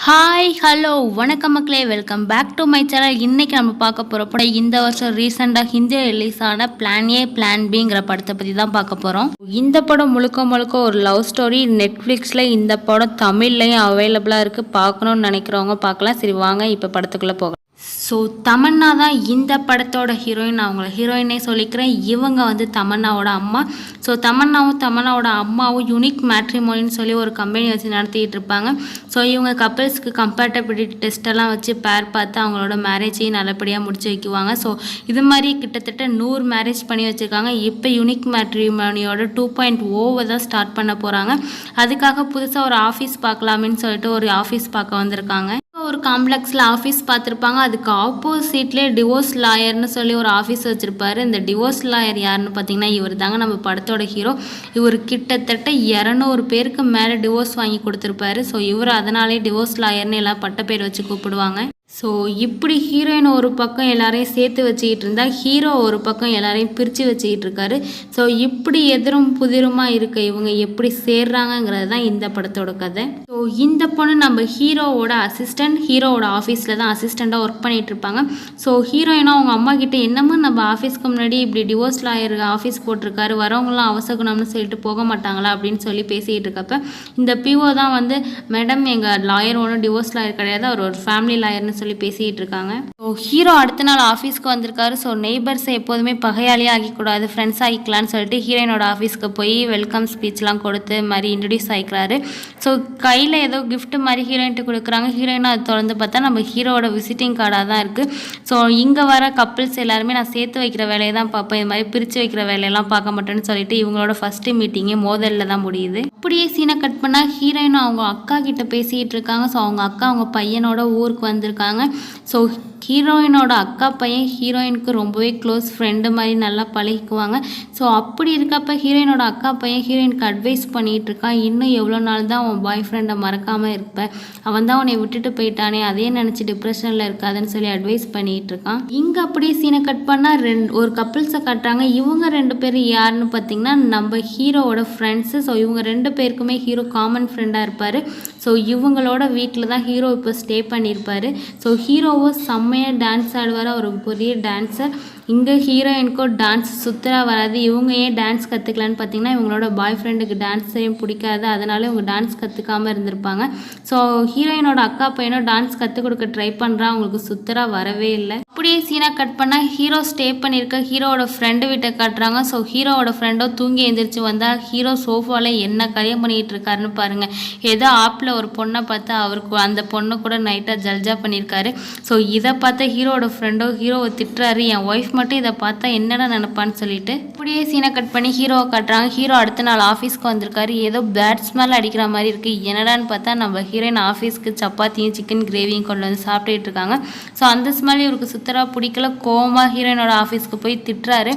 Hi hello வணக்கம் மக்களே, welcome back to my channel. இன்றைக்கி நம்ம பார்க்க போகிற படம் இந்த வருஷம் ரீசெண்டாக ஹிந்தியில் ரிலீஸ் ஆன பிளான் ஏ பிளான் பிங்கிற படத்தை பற்றி தான் பார்க்க போகிறோம். இந்த படம் முழுக்க முழுக்க ஒரு லவ் ஸ்டோரி. நெட்ஃப்ளிக்ஸில் இந்த படம் தமிழ்லையும் அவைலபிளாக இருக்குது. பார்க்கணுன்னு நினைக்கிறவங்க பார்க்கலாம். சரி வாங்க இப்போ படத்துக்குள்ளே போகலாம். ஸோ தமன்னா தான் இந்த படத்தோட ஹீரோயின். அவங்கள ஹீரோயினே சொல்லிக்கிறேன். இவங்க வந்து தமன்னாவோட அம்மா. ஸோ தமன்னாவோட அம்மாவும் யூனிக் மேட்ரிமோனின்னு சொல்லி ஒரு கம்பெனி வச்சு நடத்திட்டு இருப்பாங்க. ஸோ இவங்க கப்பிள்ஸ்க்கு கம்பேட்டபிலிட்டி டெஸ்ட்டெல்லாம் வச்சு பேர் பார்த்து அவங்களோட மேரேஜையும் நல்லபடியாக முடிச்சு வைக்குவாங்க. ஸோ இது மாதிரி கிட்டத்தட்ட 100 மேரேஜ் பண்ணி வச்சுருக்காங்க. இப்போ யூனிக் மேட்ரிமோனியோட 2.0 தான் ஸ்டார்ட் பண்ண போகிறாங்க. அதுக்காக புதுசாக ஒரு ஆஃபீஸ் பார்க்கலாமேன்னு சொல்லிட்டு ஒரு ஆஃபீஸ் பார்க்க வந்திருக்காங்க. ஒரு காம்ப்ளெக்ஸில் ஆஃபீஸ் பார்த்துருப்பாங்க. அதுக்கு ஆப்போசிட்லேயே டிவோர்ஸ் லாயர்னு சொல்லி ஒரு ஆஃபீஸ் வச்சுருப்பாரு. இந்த டிவோர்ஸ் லாயர் யாருன்னு பார்த்தீங்கன்னா இவர் தாங்க நம்ம படத்தோட ஹீரோ. இவர் கிட்டத்தட்ட 200 பேருக்கு மேலே டிவோர்ஸ் வாங்கி கொடுத்துருப்பாரு. ஸோ இவர் அதனாலே டிவோர்ஸ் லாயர்னு எல்லாம் பட்ட பேர் வச்சு கூப்பிடுவாங்க. ஸோ இப்படி ஹீரோயின் ஒரு பக்கம் எல்லாரையும் சேர்த்து வச்சுக்கிட்டு இருந்தால் ஹீரோ ஒரு பக்கம் எல்லாரையும் பிரித்து வச்சுக்கிட்டு இருக்காரு. ஸோ இப்படி எதிரும் புதிருமா இருக்க இவங்க எப்படி சேர்றாங்கங்கிறது தான் இந்த படத்தோட கதை. ஸோ இந்த பொண்ணு நம்ம ஹீரோவோட அசிஸ்டன்ட். ஹீரோவோட ஆஃபீஸில் தான் அசிஸ்டண்ட்டாக ஒர்க் பண்ணிகிட்டு இருப்பாங்க. ஸோ ஹீரோயினாக அவங்க அம்மா கிட்டே என்னமோ நம்ம ஆஃபீஸ்க்கு முன்னாடி இப்படி டிவோர்ஸ் லாயர் ஆஃபீஸ் போட்டிருக்காரு, வரவங்களாம் அவசகுணம்னு சொல்லிட்டு போக மாட்டாங்களா அப்படின்னு சொல்லி பேசிகிட்டு இருக்கப்ப இந்த பிஓ தான் வந்து, மேடம் எங்கள் லாயர் ஒன்றும் டிவோர்ஸ் லாயர் கிடையாது, அவர் ஒரு ஃபேமிலி லாயர்னு சொல்லி பேசிகிட்டு இருக்காங்க. ஸோ ஹீரோ அடுத்த நாள் ஆஃபீஸ்க்கு வந்திருக்காரு. ஸோ நெய்பர்ஸை எப்போதுமே பகையாளியே ஆகிக்கூடாது, ஃப்ரெண்ட்ஸ் ஆகிக்கலான்னு சொல்லிட்டு ஹீரோயினோட ஆஃபீஸ்க்கு போய் வெல்கம் ஸ்பீச்லாம் கொடுத்து மாதிரி இன்ட்ரடியூஸ் ஆகிக்கிறாரு. ஸோ கையில் ஏதோ கிஃப்ட் மாதிரி ஹீரோயின்ட்டு கொடுக்குறாங்க. ஹீரோயினும் அது திறந்து பார்த்தா நம்ம ஹீரோவோட விசிட்டிங் கார்டாக தான் இருக்குது. ஸோ இங்கே வர கப்பிள்ஸ் எல்லாருமே நான் சேர்த்து வைக்கிற வேலையை தான் பார்ப்பேன், இது மாதிரி பிரித்து வைக்கிற வேலையெல்லாம் பார்க்க மாட்டேன்னு சொல்லிட்டு இவங்களோட ஃபஸ்ட்டு மீட்டிங்கே மோதலில் தான் முடியுது. அப்படியே சீனை கட் பண்ணால் ஹீரோயின் அவங்க அக்கா கிட்ட பேசிகிட்டு இருக்காங்க. ஸோ அவங்க அக்கா அவங்க பையனோட ஊருக்கு வந்திருக்காங்க. ஸோ ஹீரோயினோட அக்கா பையன் ஹீரோயினுக்கு ரொம்பவே க்ளோஸ் ஃப்ரெண்டு மாதிரி நல்லா பழகிக்குவாங்க. ஸோ அப்படி இருக்கப்போ ஹீரோயினோட அக்கா பையன் ஹீரோயினுக்கு அட்வைஸ் பண்ணிகிட்டு இருக்கான், இன்னும் எவ்வளோ நாள் தான் அவன் பாய் ஃப்ரெண்டை மறக்காமல் இருப்பேன், அவன் தான் அவனை விட்டுட்டு போயிட்டானே, அதே நினச்சி டிப்ரெஷனில் இருக்காதுன்னு சொல்லி அட்வைஸ் பண்ணிகிட்டு இருக்கான். இங்கே அப்படியே சீனை கட் பண்ணால் ஒரு கப்பிள்ஸை கட்டுறாங்க. இவங்க 2 பேரும் யாருன்னு பார்த்தீங்கன்னா நம்ம ஹீரோவோட ஃப்ரெண்ட்ஸு. ஸோ இவங்க 2 பேருக்குமே ஹீரோ காமன் ஃப்ரெண்டாக இருப்பார். ஸோ இவங்களோட வீட்டில் தான் ஹீரோ இப்போ ஸ்டே பண்ணியிருப்பார். ஸோ ஹீரோவோ செம்மையாக டான்ஸ் ஆடுவார், அவர் பெரிய டான்ஸர். இங்கே ஹீரோயினுக்கோ டான்ஸ் சுத்தராக வராது. இவங்க ஏன் டான்ஸ் கற்றுக்கலான்னு பார்த்தீங்கன்னா இவங்களோட பாய் ஃப்ரெண்டுக்கு டான்ஸையும் பிடிக்காது, அதனால இவங்க டான்ஸ் கற்றுக்காமல் இருந்திருப்பாங்க. ஸோ ஹீரோயினோட அக்கா பையனும் டான்ஸ் கற்றுக் கொடுக்க ட்ரை பண்ணுறான், அவங்களுக்கு சுத்தராக வரவே இல்லை. அப்படியே சீனாக கட் பண்ணால் ஹீரோ ஸ்டே பண்ணியிருக்க ஹீரோவோட ஃப்ரெண்டு வீட்டை காட்டுறாங்க. ஸோ ஹீரோவோட ஃப்ரெண்டோ தூங்கி எழுந்திரிச்சு வந்தால் ஹீரோ சோஃபாவில் என்ன கல்யாணம் பண்ணிகிட்டு இருக்காருன்னு பாருங்கள். ஏதோ ஆப்பில் ஒரு பொண்ணை பார்த்து அவருக்கு அந்த பொண்ணை கூட நைட்டாக ஜல்ஜா பண்ணியிருக்காரு. ஸோ இதை பார்த்த ஹீரோவோட ஃப்ரெண்டோ ஹீரோவை திட்டுறாரு, என் ஒய்ஃப் மட்டும் இதை பார்த்தா என்னடா நினைப்பான்னு சொல்லிட்டு. இப்படியே சீனை கட் பண்ணி ஹீரோவை காட்டுறாங்க. ஹீரோ அடுத்த நாள் ஆஃபீஸ்க்கு வந்திருக்காரு. ஏதோ பேட் ஸ்மெல் அடிக்கிற மாதிரி இருக்குது. என்னடான்னு பார்த்தா நம்ம ஹீரோயின் ஆஃபீஸ்க்கு சப்பாத்தியும் சிக்கன் கிரேவியும் கொண்டு வந்து சாப்பிட்டுட்டு இருக்காங்க. ஸோ அந்த ஸ்மெல் இவருக்கு சுத்தராக பிடிக்கல. கோவமாக ஹீரோயினோட ஆஃபீஸ்க்கு போய் திட்டுறாரு.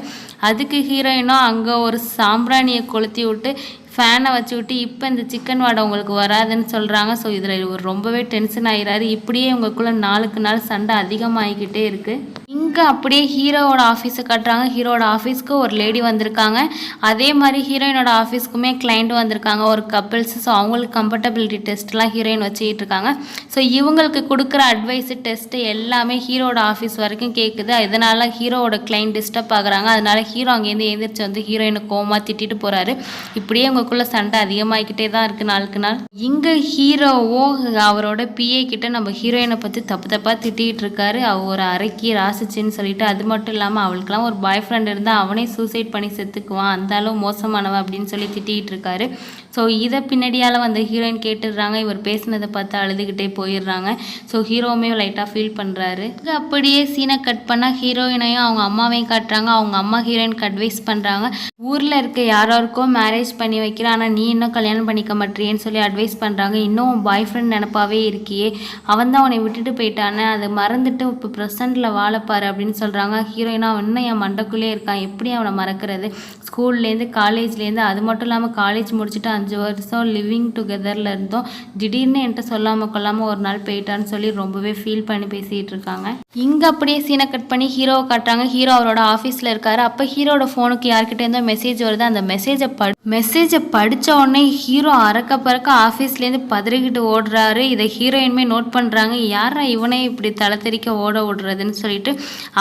அதுக்கு ஹீரோயினும் அங்கே ஒரு சாம்பிராணியை கொளுத்தி விட்டு ஃபேனை வச்சு விட்டு இப்போ இந்த சிக்கன் வாடை உங்களுக்கு வராதுன்னு சொல்கிறாங்க. ஸோ இதில் இவர் ரொம்பவே டென்ஷன் ஆகிறாரு. இப்படியே உங்களுக்குள்ளே நாளுக்கு நாள் சண்டை அதிகமாகிக்கிட்டே இருக்குது. இங்கே அப்படியே ஹீரோவோட ஆஃபீஸை காட்டுறாங்க. ஹீரோவோட ஆஃபீஸ்க்கு ஒரு லேடி வந்திருக்காங்க. அதே மாதிரி ஹீரோயினோட ஆஃபீஸ்க்குமே கிளைண்ட் வந்திருக்காங்க, ஒரு கப்பிள்ஸ். ஸோ அவங்களுக்கு கம்ஃபர்டபிலிட்டி டெஸ்ட்லாம் ஹீரோயின் வச்சுக்கிட்டு இருக்காங்க. ஸோ இவங்களுக்கு கொடுக்குற அட்வைஸு டெஸ்ட்டு எல்லாமே ஹீரோவோட ஆஃபீஸ் வரைக்கும் கேட்குது. இதனால் ஹீரோவோட கிளைண்ட் டிஸ்டர்ப் ஆகுறாங்க. அதனால ஹீரோ அங்கேருந்து எழுந்திரிச்சு வந்து ஹீரோயினை கோவமாக திட்டிட்டு போகிறாரு. இப்படியே உங்களுக்குள்ள சண்டை அதிகமாகிக்கிட்டே தான் இருக்குது நாளுக்கு நாள். இங்கே ஹீரோவோ அவரோட பிஏ கிட்ட நம்ம ஹீரோயினை பற்றி தப்பாக திட்டிகிட்டு இருக்காரு. அவர் ஒரு அரைக்கி ராசிச்சின்னு சொல்லிட்டு. அது மட்டும் இல்லாமல் அவளுக்கெல்லாம் ஒரு பாய் ஃப்ரெண்ட் இருந்தால் அவனே சூசைட் பண்ணி செத்துக்குவான், அந்த அளவு மோசமானவன் அப்படின்னு சொல்லி திட்டிகிட்டு இருக்காரு. ஸோ இதை பின்னாடியால் வந்து ஹீரோயின் கேட்டுடுறாங்க. இவர் பேசினதை பார்த்து அழுதுகிட்டே போயிடுறாங்க. ஸோ ஹீரோவுமே லைட்டாக ஃபீல் பண்ணுறாரு. இது அப்படியே சீனை கட் பண்ணால் ஹீரோயினையும் அவங்க அம்மாவையும் காட்டுறாங்க. அவங்க அம்மா ஹீரோயினுக்கு அட்வைஸ் பண்ணுறாங்க, ஊரில் இருக்க யாராருக்கோ மேரேஜ் பண்ணி வைக்கிறேன், ஆனால் நீ இன்னும் கல்யாணம் பண்ணிக்க மாட்டேறியேன்னு சொல்லி அட்வைஸ் பண்ணுறாங்க. இன்னும் பாய் ஃப்ரெண்ட் நினப்பாவே இருக்கியே, அவன் தான் அவனை விட்டுட்டு போயிட்டானே, அதை மறந்துட்டு இப்போ ப்ரெசண்டில் வாழப்பாரு அப்படின்னு சொல்கிறாங்க. ஹீரோயினா இன்னும் என் மண்டக்குள்ளே இருக்கான், எப்படி அவனை மறக்கிறது, ஸ்கூல்லேருந்து காலேஜ்லேருந்து, அது மட்டும் இல்லாமல் காலேஜ் முடிச்சுட்டு 5 வருஷம் லிவிங் டுகெதரில் இருந்தோம், திடீர்னு என்கிட்ட சொல்லாமல் கொள்ளாமல் ஒரு நாள் போயிட்டான்னு சொல்லி ரொம்பவே ஃபீல் பண்ணி பேசிகிட்டு இருக்காங்க. இங்கே அப்படியே சீனை கட் பண்ணி ஹீரோவை காட்டுறாங்க. ஹீரோ அவரோட ஆஃபீஸில் இருக்காரு. அப்போ ஹீரோட ஃபோனுக்கு யார்கிட்ட இருந்தோ மெசேஜ் வருது. அந்த மெசேஜை படித்த உடனே ஹீரோ அறக்க பறக்க ஆஃபீஸ்லேருந்து பதறிக்கிட்டு ஓடுறாரு. இதை ஹீரோயின்மே நோட் பண்ணுறாங்க. யாரா இவனே இப்படி தலை தெறிக்க ஓட விடுறதுன்னு சொல்லிட்டு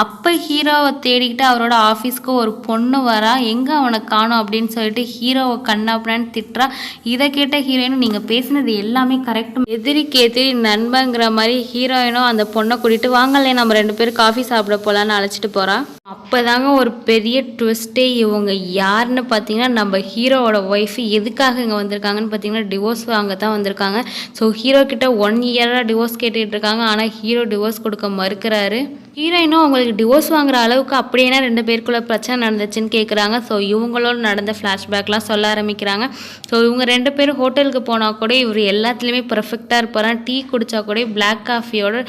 அப்போ ஹீரோவை தேடிக்கிட்டு அவரோட ஆஃபீஸ்க்கு ஒரு பொண்ணு வரா. எங்கே அவனை காணோம் அப்படின்னு சொல்லிட்டு ஹீரோவை கண்ணாப்படான்னு திட்டுறா. இதை கேட்ட ஹீரோயினும் நீங்கள் பேசினது எல்லாமே கரெக்ட், எதிரிக்கு எதிரி நண்பங்கிற மாதிரி ஹீரோயினும் அந்த பொண்ணை கூட்டிகிட்டு வாங்கலே நம்ம 2 பேரும் காஃபி சாப்பிட போகலான்னு அழைச்சிட்டு போகிறா. அப்போ தாங்க ஒரு பெரிய ட்விஸ்ட்டே. இவங்க யாருன்னு பார்த்தீங்கன்னா நம்ம ஹீரோவோட ஒய்ஃபு. எதுக்காக இங்கே வந்திருக்காங்கன்னு பார்த்தீங்கன்னா டிவோர்ஸ் வாங்க தான் வந்திருக்காங்க. ஸோ ஹீரோ கிட்ட 1 இயராக டிவோர்ஸ் கேட்டுட்டு இருக்காங்க. ஆனால் ஹீரோ டிவோர்ஸ் கொடுக்க மறுக்கிறாரு. ஹீரோயினும் அவங்களுக்கு டிவோர்ஸ் வாங்குற அளவுக்கு அப்படின்னா 2 பேருக்குள்ள பிரச்சனை நடந்துச்சுன்னு கேட்குறாங்க. ஸோ இவங்களோட நடந்த ஃப்ளாஷ்பேக்லாம் சொல்ல ஆரம்பிக்கிறாங்க. ஸோ இவங்க 2 பேரும் ஹோட்டலுக்கு போனால் கூட இவர் எல்லாத்துலேயுமே பர்ஃபெக்டாக இருப்பாராம். டீ குடித்தா கூட பிளாக் காஃபியோட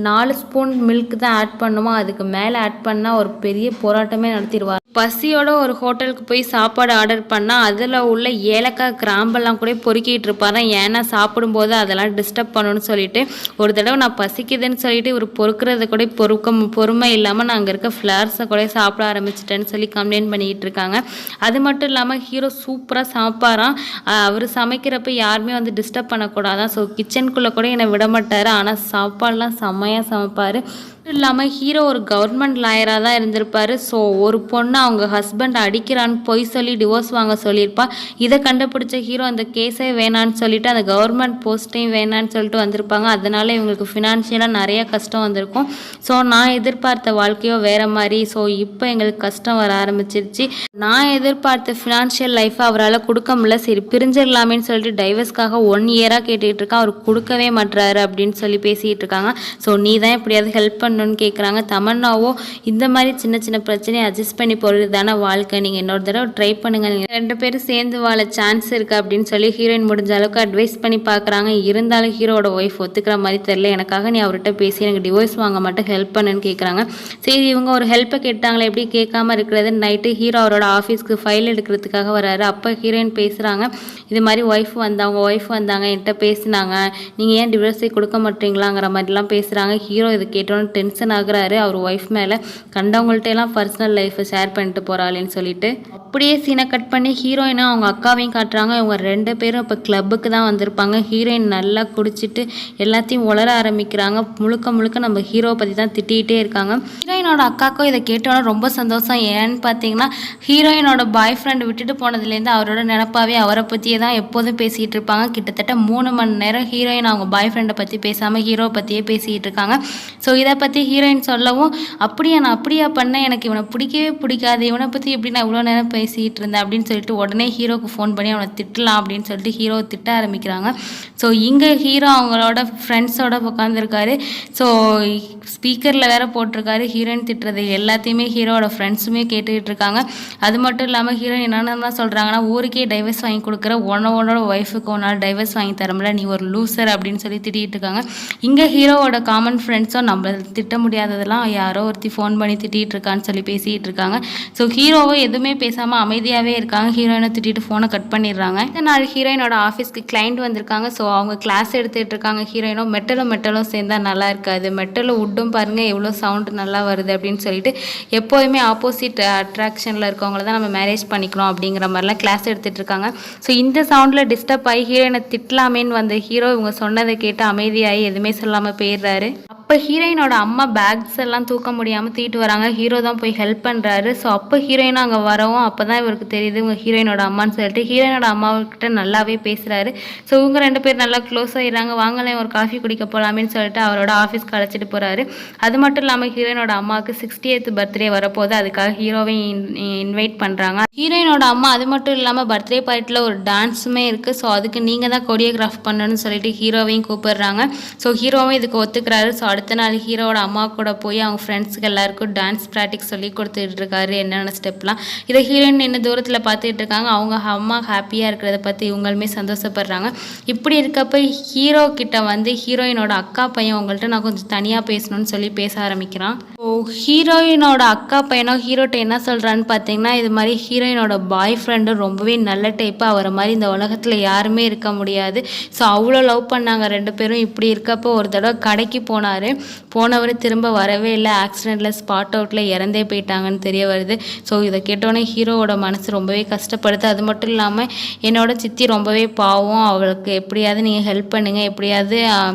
4 ஸ்பூன் மில்க் தான் ஆட் பண்ணுமா, அதுக்கு மேலே ஆட் பண்ணால் ஒரு பெரிய போராட்டமே நடத்திடுவார். பசியோட ஒரு ஹோட்டலுக்கு போய் சாப்பாடு ஆர்டர் பண்ணால் அதில் உள்ள ஏலக்காய் கிராம்பெல்லாம் கூட பொறுக்கிட்டு இருப்பாராம். ஏன்னா சாப்பிடும்போது அதெல்லாம் டிஸ்டர்ப் பண்ணணும்னு சொல்லிட்டு ஒரு தடவை நான் பசிக்குதுன்னு சொல்லிட்டு இவர் பொறுக்கிறத கூட பொறுமை இல்லாமல் நான் அங்கே இருக்க ஃப்ளவர்ஸை கூட சாப்பிட ஆரம்பிச்சிட்டேன்னு சொல்லி கம்ப்ளைண்ட் பண்ணிக்கிட்டு இருக்காங்க. அது மட்டும் இல்லாமல் ஹீரோ சூப்பராக சமைப்பாராம். அவர் சமைக்கிறப்ப யாருமே வந்து டிஸ்டர்ப் பண்ணக்கூடாதான். ஸோ கிச்சனுக்குள்ளே கூட என்னை விட மாட்டார். ஆனால் சாப்பாடெலாம் செம்மையாக சமைப்பார். இல்லாமல் ஹீரோ ஒரு கவர்மெண்ட் லாயராக தான் இருந்திருப்பார். ஸோ ஒரு பொண்ணு அவங்க ஹஸ்பண்ட் அடிக்கிறான்னு பொய் சொல்லி டிவோர்ஸ் வாங்க சொல்லியிருப்பா. இதை கண்டுபிடிச்ச ஹீரோ அந்த கேஸே வேணான்னு சொல்லிட்டு அந்த கவர்மெண்ட் போஸ்ட்டையும் வேணான்னு சொல்லிட்டு வந்திருப்பாங்க. அதனால இவங்களுக்கு ஃபினான்ஷியலாக நிறைய கஷ்டம் வந்திருக்கும். ஸோ நான் எதிர்பார்த்த வாழ்க்கையோ வேறு மாதிரி. ஸோ இப்போ எங்களுக்கு கஷ்டம் வர ஆரம்பிச்சிருச்சு. நான் எதிர்பார்த்த ஃபினான்ஷியல் லைஃப்பை அவரால் கொடுக்க முடியல. சரி பிரிஞ்சிடலாமேன்னு சொல்லிட்டு டைவர்ஸ்க்காக 1 இயராக கேட்டுக்கிட்டு இருக்கா. அவர் கொடுக்கவே மாட்டுறாரு அப்படின்னு சொல்லி பேசிகிட்டு இருக்காங்க. ஸோ நீ தான் எப்படியாவது ஹெல்ப் பண்ண கேட்குறாங்க. தமன்னாவோ இந்த மாதிரி சின்ன சின்ன பிரச்சனையை அட்ஜஸ்ட் பண்ணி போகிறது தானே வாழ்க்கை, நீங்கள் இன்னொரு தடவை ட்ரை பண்ணுங்க, நீங்கள் 2 பேரும் சேர்ந்து வாழ சான்ஸ் இருக்குது அப்படின்னு சொல்லி ஹீரோயின் முடிஞ்ச அளவுக்கு அட்வைஸ் பண்ணி பார்க்குறாங்க. இருந்தாலும் ஹீரோட ஒய்ஃப் ஒத்துக்கிற மாதிரி தெரில. எனக்காக நீ அவர்கிட்ட பேசி எனக்கு டிவோர்ஸ் வாங்க மட்டும் ஹெல்ப் பண்ணுன்னு கேட்குறாங்க. சரி இவங்க ஒரு ஹெல்ப்பை கேட்டாங்களே எப்படி கேட்காம இருக்கிறது. நைட்டு ஹீரோ அவரோட ஆஃபீஸ்க்கு ஃபைல் எடுக்கிறதுக்காக வராரு. அப்போ ஹீரோயின் பேசுகிறாங்க. இது மாதிரி ஒய்ஃப் வந்தாங்க என்கிட்ட பேசினாங்க, நீங்கள் ஏன் டிவோர்ஸை கொடுக்க மாட்டீங்களாங்கிற மாதிரிலாம் பேசுகிறாங்க. ஹீரோ இது கேட்டோன்னு டென்ஷன் ஆகுறாரு அவர் ஒய்ஃப் மேலே. கண்டவங்கள்ட்ட எல்லாம் பர்சனல் லைஃப்பை ஷேர் பண்ணிட்டு போகிறாளேன்னு சொல்லிட்டு அப்படியே சீனை கட் பண்ணி ஹீரோயினும் அவங்க அக்காவையும் காட்டுறாங்க. இவங்க 2 பேரும் இப்போ கிளப்புக்கு தான் வந்திருப்பாங்க. ஹீரோயின் நல்லா குடிச்சிட்டு எல்லாத்தையும் உளர ஆரம்பிக்கிறாங்க. முழுக்க நம்ம ஹீரோவை பற்றி தான் திட்டிகிட்டே இருக்காங்க. ஹீரோயினோட அக்காக்கும் இதை கேட்டோன்னா ரொம்ப சந்தோஷம். ஏன்னு பார்த்தீங்கன்னா ஹீரோயினோட பாய் ஃப்ரெண்டு விட்டுட்டு போனதுலேருந்து அவரோட நினப்பாவே அவரை பற்றியே தான் எப்போதும் பேசிகிட்டு இருப்பாங்க. கிட்டத்தட்ட 3 மணி நேரம் ஹீரோயின் அவங்க பாய் ஃப்ரெண்டை பற்றி பேசாமல் ஹீரோவை பற்றியே பேசிகிட்டு இருக்காங்க. ஸோ இதை பற்றி ஹீரோயின் சொல்லவும் நான் அப்படியா பண்ணேன், எனக்கு இவனை பிடிக்கவே பிடிக்காது, இவனை பற்றி எப்படி நான் இவ்வளோ நேரம் பேசிகிட்டு இருந்தேன் அப்படின்னு சொல்லிட்டு உடனே ஹீரோக்கு ஃபோன் பண்ணி அவனை திட்டலாம் அப்படின்னு சொல்லிட்டு ஹீரோவை திட்ட ஆரம்பிக்கிறாங்க. ஸோ இங்கே ஹீரோ அவங்களோட ஃப்ரெண்ட்ஸோட உட்காந்துருக்காரு. ஸோ ஸ்பீக்கரில் வேற போட்டிருக்காரு. ஹீரோயின் திட்டுறது எல்லாத்தையுமே ஹீரோட ஃப்ரெண்ட்ஸுமே கேட்டுக்கிட்டு இருக்காங்க. அது மட்டும் இல்லாமல் ஹீரோயின் என்னென்ன சொல்கிறாங்கன்னா ஊருக்கே டைவர்ஸ் வாங்கி கொடுக்குற உன்னோட ஒய்ஃபுக்கு உன்னால் டைவர்ஸ் வாங்கி தரமுடியல, நீ ஒரு லூசர் அப்படின்னு சொல்லி திட்டிகிட்டு இருக்காங்க. இங்கே ஹீரோவோட காமன் ஃப்ரெண்ட்ஸும் நம்ம திட்ட முடியாததெல்லாம் யாரோ ஒருத்தி ஃபோன் பண்ணி திட்டிகிட்டு இருக்கான்னு சொல்லி பேசிகிட்டு இருக்காங்க. ஸோ ஹீரோவை எதுவுமே பேசாமல் அமைதியாகவே இருக்காங்க. ஹீரோயினை திட்டிட்டு ஃபோனை கட் பண்ணிடுறாங்க. இந்த நாள் ஹீரோயினோட ஆஃபீஸ்க்கு கிளைண்ட் வந்திருக்காங்க. ஸோ அவங்க கிளாஸ் எடுத்துகிட்டு இருக்காங்க. ஹீரோயினும் மெட்டலும் சேர்ந்தால் நல்லா இருக்காது, மெட்டலும் உட்டும் பாருங்கள் எவ்வளோ சவுண்டு நல்லா வருது அப்படின்னு சொல்லிட்டு எப்போதுமே ஆப்போசிட் அட்ராக்ஷனில் இருக்கவங்கள தான் நம்ம மேரேஜ் பண்ணிக்கணும் அப்படிங்கிற மாதிரிலாம் கிளாஸ் எடுத்துகிட்டு இருக்காங்க. ஸோ இந்த சவுண்டில் டிஸ்டர்ப் ஆகி ஹீரோயினை திட்டலாமேன்னு வந்த ஹீரோ இவங்க சொன்னதை கேட்டு அமைதியாகி எதுவுமே சொல்லாமல் போயிடுறாரு. அப்போ ஹீரோயினோட அம்மா பேக்ஸ் எல்லாம் தூக்க முடியாமல் தூக்கிட்டு வராங்க. ஹீரோ தான் போய் ஹெல்ப் பண்ணுறாரு. ஸோ அப்போ ஹீரோயினும் அங்கே வரவும் அப்போ தான் இவருக்கு தெரியுது இவங்க ஹீரோயினோட அம்மான்னு சொல்லிட்டு ஹீரோயினோட அம்மாவுக்கிட்ட நல்லாவே பேசுகிறாரு. ஸோ இவங்க 2 பேர் நல்லா க்ளோஸ் ஆகிடுறாங்க. வாங்கலே ஒரு காஃபி குடிக்க போகலாமேன்னு சொல்லிட்டு அவரோட ஆஃபீஸ்க்கு அழைச்சிட்டு போகிறாரு. அது மட்டும் இல்லாமல் ஹீரோயினோட அம்மாவுக்கு 60th பர்த்டே வரப்போது, அதுக்காக ஹீரோவையும் இன்வைட் பண்ணுறாங்க. ஹீரோயினோட அம்மா அது மட்டும் இல்லாமல் பர்த்டே பார்ட்டியில் ஒரு டான்ஸுமே இருக்குது. ஸோ அதுக்கு நீங்கள் தான் கொரியோகிராஃப் பண்ணணும்னு சொல்லிட்டு ஹீரோவையும் கூப்பிடுறாங்க. ஸோ ஹீரோவும் இதுக்கு ஒத்துக்கிறாரு. ஸோ அடுத்த நாள் ஹீரோவோட அம்மா கூட போய் அவங்க ஃப்ரெண்ட்ஸுக்கு எல்லாருக்கும் டான்ஸ் ப்ராக்டிஸ் சொல்லி கொடுத்துட்டு இருக்காரு, என்னென்ன ஸ்டெப்லாம். இதை ஹீரோயின் நின்று தூரத்தில் பார்த்துட்டு இருக்காங்க. அவங்க அம்மா ஹாப்பியாக இருக்கிறத பார்த்து இவங்களுமே சந்தோஷப்படுறாங்க. இப்படி இருக்கப்போ ஹீரோ கிட்ட வந்து ஹீரோயினோட அக்கா பையன் உங்கள்கிட்ட நான் கொஞ்சம் தனியாக பேசணும்னு சொல்லி பேச ஆரம்பிக்கிறான். ஹீரோயினோட அக்கா பையனோ ஹீரோட்ட என்ன சொல்கிறான்னு பார்த்தீங்கன்னா, இது மாதிரி ஹீரோயினோட பாய் ஃப்ரெண்டு ரொம்பவே நல்ல டைப்பு, அவரை மாதிரி இந்த உலகத்தில் யாருமே இருக்க முடியாது. ஸோ அவ்வளோ லவ் பண்ணாங்க 2 பேரும். இப்படி இருக்கப்போ ஒரு தடவை கடைக்கு போனவர் திரும்ப வரவே இல்லை, ஆக்சிடெண்ட்டில் ஸ்பாட் அவுட்டில் இறந்தே போயிட்டாங்கன்னு தெரிய வருது. ஸோ இதை கேட்டோன்னே ஹீரோவோட மனசு ரொம்பவே கஷ்டப்படுது. அது மட்டும் இல்லாமல் என்னோட சித்தி ரொம்பவே பாவம், அவளுக்கு எப்படியாவது நீங்கள் ஹெல்ப் பண்ணுங்கள், எப்படியாவது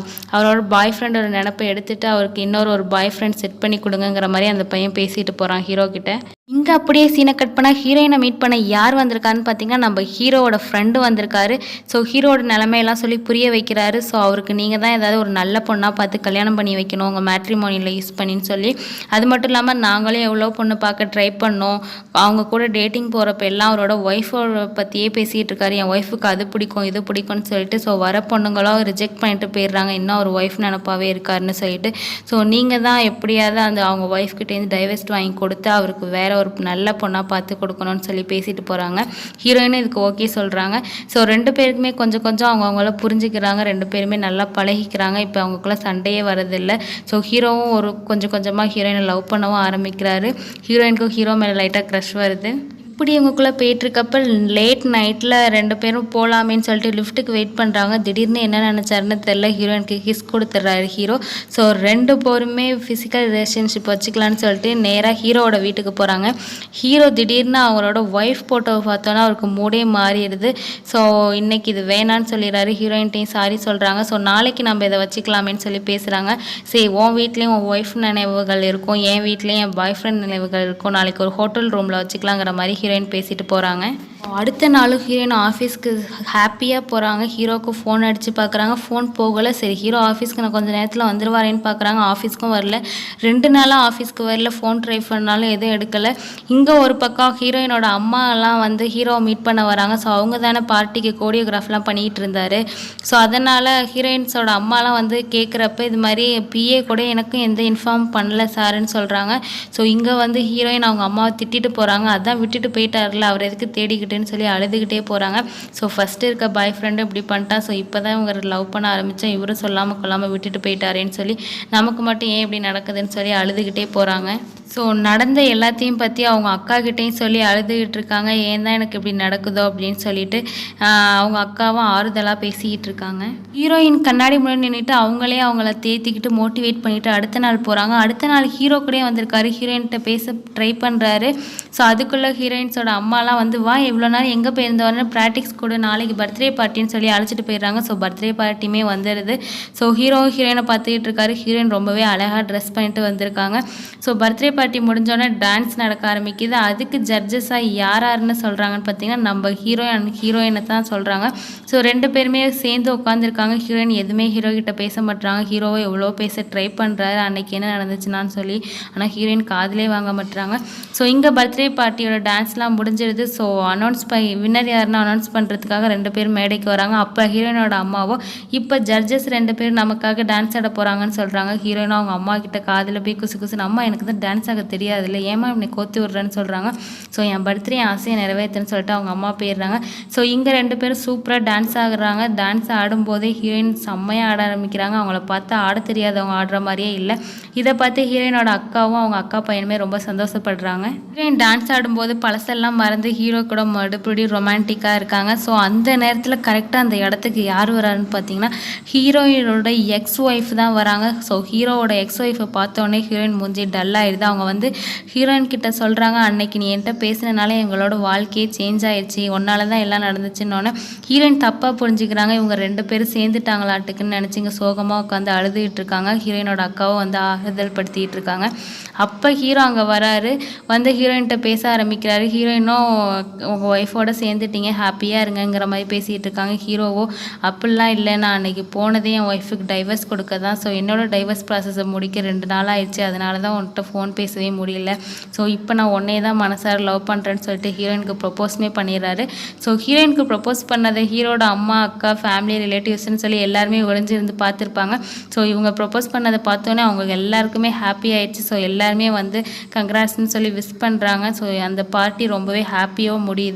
அவரோட பாய் ஃப்ரெண்டோட நினப்பை எடுத்துகிட்டு அவருக்கு ஒரு பாய் ஃப்ரெண்ட் செட் பண்ணி கொடுங்கிற மாதிரி அந்த பையன் பேசிட்டு போகிறான் ஹீரோ கிட்ட. இங்கே அப்படியே சீனை கட் பண்ணால் ஹீரோயினை மீட் பண்ண யார் வந்திருக்காருன்னு பார்த்தீங்கன்னா நம்ம ஹீரோவோட ஃப்ரெண்டு வந்திருக்காரு. ஸோ ஹீரோவோட நிலைமையெல்லாம் சொல்லி புரிய வைக்கிறாரு. ஸோ அவருக்கு நீங்கள் தான் ஏதாவது ஒரு நல்ல பொண்ணாக பார்த்து கல்யாணம் பண்ணி வைக்கணும் உங்கள் மேட்ரிமோனியில் யூஸ் பண்ணின்னு சொல்லி. அது மட்டும் இல்லாமல் நாங்களே எவ்வளோ பொண்ணு பார்க்க ட்ரை பண்ணோம், அவங்க கூட டேட்டிங் போகிறப்ப எல்லாம் அவரோட ஒய்ஃபோட பற்றியே பேசிகிட்டு இருக்காரு. என் ஒய்ஃபுக்கு அது பிடிக்கும் இது பிடிக்கும்னு சொல்லிட்டு. ஸோ வர பொண்ணுங்களும் ரிஜெக்ட் பண்ணிட்டு போயிடுறாங்க, இன்னும் ஒரு ஒய்ஃப் நினப்பாவே இருக்காருன்னு சொல்லிட்டு. ஸோ நீங்கள் தான் எப்படியாவது அவங்க ஒய்ஃப்கிட்டேருந்து டைவர்ஸ்ட் வாங்கி கொடுத்து அவருக்கு வேற ஒரு நல்ல பொண்ணாக பார்த்து கொடுக்கணும்னு சொல்லி பேசிட்டு போகிறாங்க. ஹீரோயினும் இதுக்கு ஓகே சொல்கிறாங்க. ஸோ 2 பேருக்குமே கொஞ்சம் அவங்கவுங்கள புரிஞ்சுக்கிறாங்க, 2 பேருமே நல்லா பழகிக்கிறாங்க. இப்போ அவங்களுக்குள்ள சண்டையே வரதில்லை. ஸோ ஹீரோவும் கொஞ்சமாக ஹீரோயினை லவ் பண்ணவும் ஆரம்பிக்கிறாரு. ஹீரோயினுக்கும் ஹீரோ மேலே லைட்டாக க்ரஷ் வருது. இப்படி இவங்களுக்குள்ளே போயிட்டுருக்கப்ப லேட் நைட்டில் 2 பேரும் போகலாமேன்னு சொல்லிட்டு லிஃப்ட்டுக்கு வெயிட் பண்ணுறாங்க. திடீர்னு என்ன நினச்சாருன்னு தெரில, ஹீரோயினுக்கு கிஸ் கொடுத்துட்றாரு ஹீரோ. ஸோ 2 பேருமே ஃபிசிக்கல் ரிலேஷன்ஷிப் வச்சுக்கலான்னு சொல்லிட்டு நேராக ஹீரோவோட வீட்டுக்கு போகிறாங்க. ஹீரோ திடீர்னு அவரோட ஒய்ஃப் போட்டோவை பார்த்தோன்னா அவருக்கு மூடே மாறிடுது. ஸோ இன்றைக்கி இது வேணான்னு சொல்லிடுறாரு. ஹீரோயின்ட்டையும் சாரி சொல்கிறாங்க. ஸோ நாளைக்கு நம்ம இதை வச்சுக்கலாமேன்னு சொல்லி பேசுகிறாங்க. சரி, உன் வீட்லேயும் உன் ஒய்ஃப் நினைவுகள் இருக்கும், என் வீட்லேயும் என் பாய் ஃப்ரெண்ட் நினைவுகள் இருக்கும், நாளைக்கு ஒரு ஹோட்டல் ரூமில் வச்சுக்கலாங்கிற மாதிரி ஹீரோயின் பேசிட்டு போகிறாங்க. அடுத்த நாளும் ஹீரோயின் ஆஃபீஸ்க்கு ஹாப்பியாக போகிறாங்க. ஹீரோவுக்கு ஃபோன் அடித்து பார்க்குறாங்க, ஃபோன் போகலை. சரி, ஹீரோ ஆஃபீஸ்க்கு நான் கொஞ்சம் நேரத்தில் வந்துடுவாரேன்னு பார்க்குறாங்க, ஆஃபீஸ்க்கும் வரல. 2 நாளாக ஆஃபீஸ்க்கு வரல, ஃபோன் ட்ரை பண்ணாலும் எதுவும் எடுக்கலை. இங்கே ஒரு பக்கம் ஹீரோயினோட அம்மாலாம் வந்து ஹீரோவை மீட் பண்ண வராங்க. ஸோ அவங்க தானே பார்ட்டிக்கு கோரியோகிராஃப்லாம் பண்ணிகிட்டு இருந்தார். ஸோ அதனால் ஹீரோயின்ஸோட அம்மாலாம் வந்து கேட்குறப்ப இது மாதிரி பிஏ கூட எனக்கும் எந்த இன்ஃபார்ம் பண்ணல சாருன்னு சொல்கிறாங்க. ஸோ இங்கே வந்து ஹீரோயின் அவங்க அம்மாவை திட்டிட்டு போகிறாங்க. அதான் விட்டுட்டு போயிட்டார்ல, அவர் எதுக்கு தேடிக்கிட்டுன்னு சொல்லி அழுதுகிட்டே போகிறாங்க. ஸோ ஃபஸ்ட்டு இருக்க பாய் ஃப்ரெண்டு இப்படி பண்ணிட்டான், ஸோ இப்போ தான் இவங்க லவ் பண்ண ஆரம்பித்தோம், இவரும் சொல்லாமல் கொள்ளாமல் விட்டுட்டு போயிட்டாரேன்னு சொல்லி நமக்கு மட்டும் ஏன் இப்படி நடக்குதுன்னு சொல்லி அழுதுகிட்டே போகிறாங்க. ஸோ நடந்த எல்லாத்தையும் பற்றி அவங்க அக்கா கிட்டேயும் சொல்லி அழுதுகிட்டு இருக்காங்க, ஏன் தான் எனக்கு இப்படி நடக்குதோ அப்படின்னு சொல்லிட்டு. அவங்க அக்காவும் ஆறுதலாக பேசிக்கிட்டு இருக்காங்க. ஹீரோயின் கண்ணாடி முன்னாடி நின்றுட்டு அவங்களே அவங்கள தேத்திக்கிட்டு மோட்டிவேட் பண்ணிவிட்டு அடுத்த நாள் போகிறாங்க. அடுத்த நாள் ஹீரோ கூட வந்திருக்காரு, ஹீரோயின்கிட்ட பேச ட்ரை பண்ணுறாரு. ஸோ அதுக்குள்ளே ஹீரோயின்ஸோட அம்மாலாம் வந்து வா இவ்வளோ நேரம் எங்கே போயிருந்தவொடனே ப்ராக்டிக்ஸ் கூட நாளைக்கு பர்த்டே பார்ட்டின்னு சொல்லி அழைச்சிட்டு போயிடுறாங்க. ஸோ பர்த்டே பார்ட்டியுமே வந்துடுது. ஸோ ஹீரோயினை பார்த்துக்கிட்டு இருக்காரு. ஹீரோயின் ரொம்பவே அழகாக ட்ரெஸ் பண்ணிட்டு வந்திருக்காங்க. ஸோ பர்த்டே பார்ட்டி முடிஞ்சோடனே டான்ஸ் நடக்க ஆரம்பிக்குது. அதுக்கு ஜட்ஜஸாக யாருன்னு சொல்கிறாங்கன்னு பார்த்தீங்கன்னா நம்ம ஹீரோயினை தான் சொல்கிறாங்க. ஸோ 2 பேருமே சேர்ந்து உட்காந்துருக்காங்க. ஹீரோயின் எதுவுமே ஹீரோ கிட்ட பேச மாட்டாங்க. ஹீரோவை எவ்வளோ பேச ட்ரை பண்ணுறாரு அன்னைக்கு என்ன நடந்துச்சுன்னான்னு சொல்லி, ஆனால் ஹீரோயின் காதிலே வாங்க மாட்டுறாங்க. ஸோ இங்கே பர்த்டே பார்ட்டியோட டான்ஸ்லாம் முடிஞ்சிடுது. ஸோ வின்னர் யாருன்னு அனௌன்ஸ் பண்ணுறதுக்காக 2 பேர் மேடைக்கு வராங்க. அப்போ ஹீரோயினோட அம்மாவோ இப்போ ஜட்ஜஸ் 2 பேர் நமக்காக டான்ஸ் ஆட போகிறாங்கன்னு சொல்கிறாங்க. ஹீரோயினும் அவங்க அம்மா கிட்ட காதில் போய் குசுன்னு அம்மா எனக்கு தான் டான்ஸ் ஆக தெரியாது இல்லை, ஏமா இப்படி கோத்து விட்றேன்னு சொல்கிறாங்க. ஸோ என் பர்த்டே ஆசையை நிறைவேற்றுன்னு சொல்லிட்டு அவங்க அம்மா போயிடுறாங்க. ஸோ இங்கே 2 பேரும் சூப்பராக டான்ஸ் ஆகுறாங்க. டான்ஸ் ஆடும்போதே ஹீரோயின் செம்மையாக ஆட ஆரம்பிக்கிறாங்க. அவங்கள பார்த்து ஆட தெரியாதவங்க ஆடுற மாதிரியே இல்லை. இதை பார்த்து ஹீரோயினோட அக்காவும் அவங்க அக்கா பையனுமே ரொம்ப சந்தோஷப்படுறாங்க. ஹீரோயின் டான்ஸ் ஆடும்போது பழசெல்லாம் மறந்து ஹீரோ கூட மறுபடியும் ரொமான்டிக்காக இருக்காங்க. ஸோ அந்த நேரத்தில் கரெக்டாக அந்த இடத்துக்கு யார் வராருன்னு பார்த்தீங்கன்னா ஹீரோயினோட எக்ஸ் ஒய்ஃப் தான் வராங்க. ஸோ ஹீரோவோட எக்ஸ் ஒய்ஃபை பார்த்தோன்னே ஹீரோயின் மூஞ்சி டல்லாகிடுது. அவங்க வந்து ஹீரோயின் கிட்ட சொல்கிறாங்க, அன்னைக்கு நீ என்கிட்ட பேசினனால எங்களோட வாழ்க்கையே சேஞ்ச் ஆயிடுச்சு, ஒன்னால தான் எல்லாம் நடந்துச்சுன்னொன்னே ஹீரோயின் தப்பாக புரிஞ்சுக்கிறாங்க. இவங்க 2 பேரும் சேர்ந்துட்டாங்களாட்டுக்குன்னு நினச்சி இங்கே சோகமாக உட்காந்து அழுதுகிட்டு இருக்காங்க. ஹீரோயினோட அக்காவும் வந்து ஆறுதல் படுத்திகிட்டு இருக்காங்க. அப்போ ஹீரோ அங்கே வராரு, வந்து ஹீரோயின்கிட்ட பேச ஆரம்பிக்கிறாரு. ஹீரோயினும் உங்கள் ஒய்ஃபோட சேர்ந்துட்டீங்க, ஹாப்பியாக இருங்கங்கிற மாதிரி பேசிகிட்டு இருக்காங்க. ஹீரோவோ அப்படிலாம் இல்லை, நான் அன்றைக்கி போனதே என் ஒய்ஃபுக்கு டைவர்ஸ் கொடுக்க தான். ஸோ என்னோட டைவர்ஸ் ப்ராசஸை முடிக்க 2 நாள் ஆயிடுச்சு, அதனால தான் உன்கிட்ட ஃபோன் பேசவே முடியல. ஸோ இப்போ நான் உன்னையே தான் மனசார லவ் பண்ணுறேன்னு சொல்லிட்டு ஹீரோயினுக்கு ப்ரொப்போஸுமே பண்ணிடுறாரு. ஸோ ஹீரோயினுக்கு ப்ரொப்போஸ் பண்ணதை ஹீரோட அம்மா, அக்கா, ஃபேமிலி, ரிலேட்டிவ்ஸ்னு சொல்லி எல்லாருமே ஒளிஞ்சிருந்து பார்த்துருப்பாங்க. ஸோ இவங்க ப்ரொப்போஸ் பண்ணதை பார்த்தோன்னே அவங்க எல்லாருக்குமே ஹாப்பி ஆயிடுச்சு. ஸோ எல்லாருமே வந்து கங்க்ராட்ஸ்ன்னு சொல்லி விஷ் பண்ணுறாங்க. ஸோ அந்த பார்ட்டி ரொம்பவே ஹாப்பியாக முடியுது.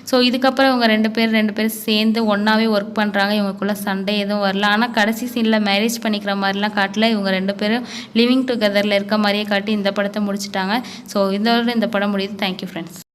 ஸோ இதுக்கப்புறம் இவங்க ரெண்டு பேரும் சேர்ந்து ஒன்றாவே ஒர்க் பண்ணுறாங்க. இவங்களுக்குள்ள சண்டை எதுவும் வரல. ஆனால் கடைசி சீனில் மேரேஜ் பண்ணிக்கிற மாதிரிலாம் காட்டல. இவங்க 2 பேரும் லிவிங் டுகெதரில் இருக்க மாதிரியே காட்டி இந்த படத்தை முடிச்சிட்டாங்க. ஸோ இதோட இந்த படம் முடியுது. Thank you friends.